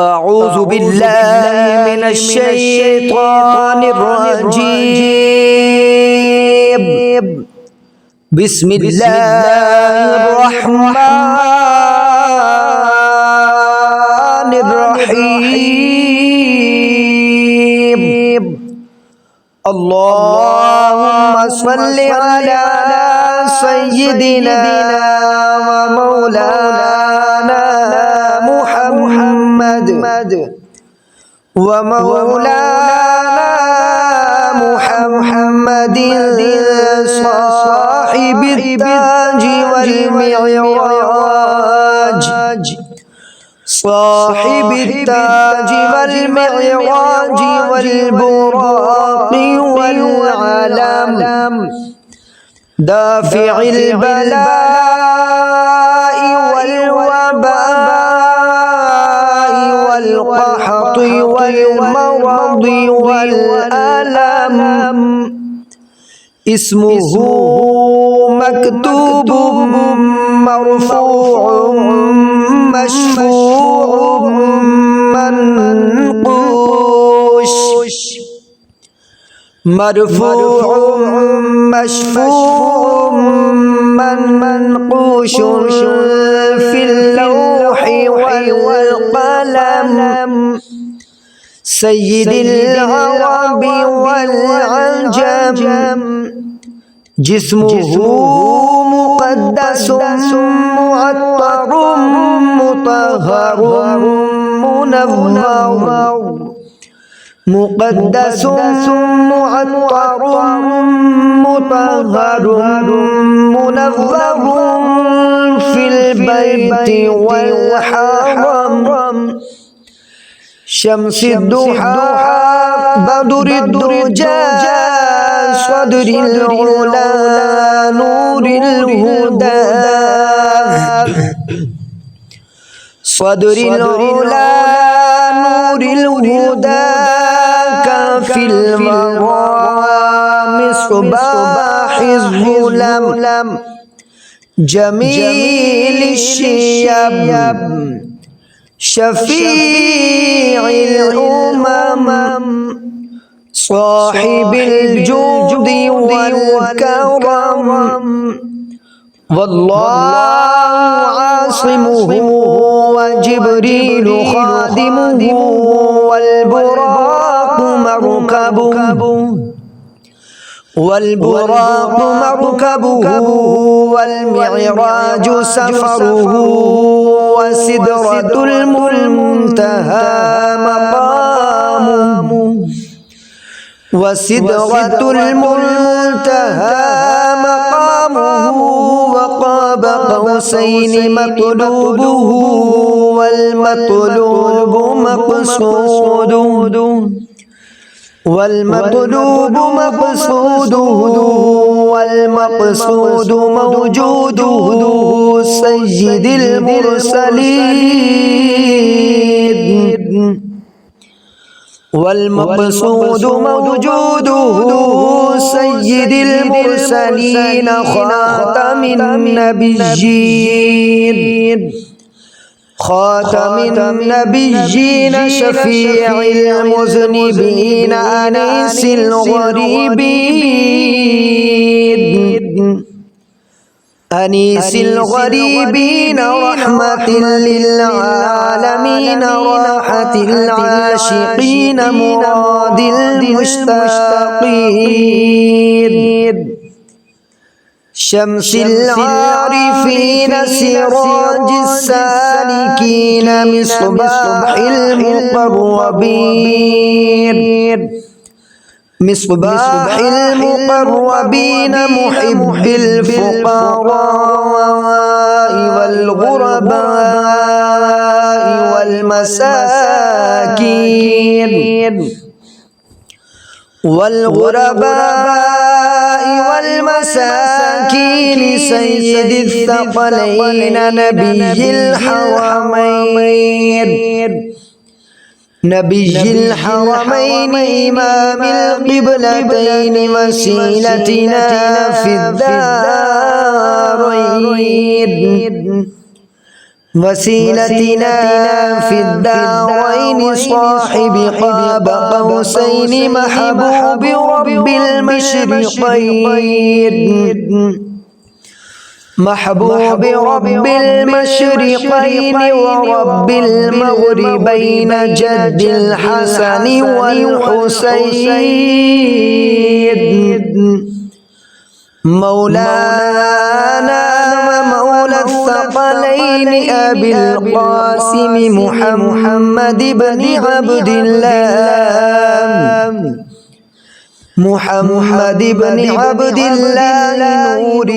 أعوذ بالله من الشيطان الرجيم. بسم الله الرحمن الرحيم. اللهم صل على سيدنا ومولانا محمد ومولانا محمد صاحب التاج والمعراج، صاحب التاج والمعراج والبراق والعلم، دافع البلاء والوباء والقحط والمرض والألم، اسمه مكتوب مرفوع مشفوع منقوش، مرفوع مشفوع منقوش في اللوح والقلم، سيد العرب والعجم، جسمه مقدس معطر مطهر منور، مقدس معطر مطهر منور في البيت والحرم، شمس الضحى بدر الدجى صدر العلا نور الهدى، صدر العلا نور الهدى، كافي المرام صباح الظلم، جميل الشيب شفيع الأمم، صاحب الجود والكرم، والله عاصمه وجبريل خادمه والبراق مركبه، والبراق مركبه والمعراج سفره، وسدرة المنتهى مقامه، وسدرة المنتهى مقامه، وقاب قوسين مطلوبه والمطلوب مقصوده، والمطلوب مقصوده والمقصود موجوده، سيد المرسلين، والمقصود موجوده سيد المرسلين، خاتم النبيين، خاتم النبيين، شفيع المذنبين، أنيس الغريبين، أنيس الغريبين، رحمة للعالمين، راحة العاشقين، مراد المشتاقين، شمس العارفين، سراج السالكين، مصباح المقربين، مصباح المقربين، محب الفقراء والغرباء والمساكين، والغرباء والمساكين، سيد الثقلين، نبي الحرمين، نبي الحرمين، إمام القبلتين، وسيلتنا في الدارين، وسيلتنا في الدارين صاحب قاب قوسين محبوب رب المشرقين محبوب رب المشرقين ورب المغربين جد الحسن والحسين مولانا ومولى الثقلين أبي القاسم محمد بن عبد الله محمد بن عبد الله نور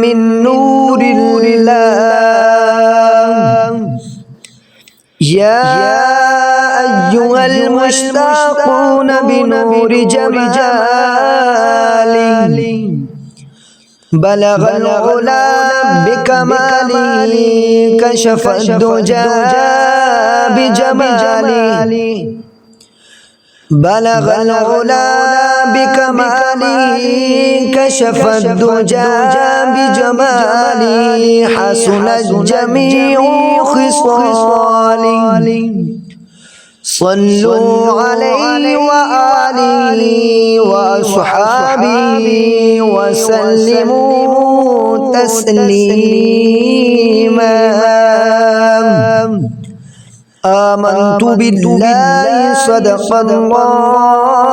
من نور الله يا أيها المشتاقون بنور جماله بلغ العلا بكماله كشف الدجى بجماله بلغ العلا بكماله كشف الدجى بجماله حسنت جميع خصاله صلوا عليه وآله وأصحابه وسلموا تسليما آمنت بالله صدق الله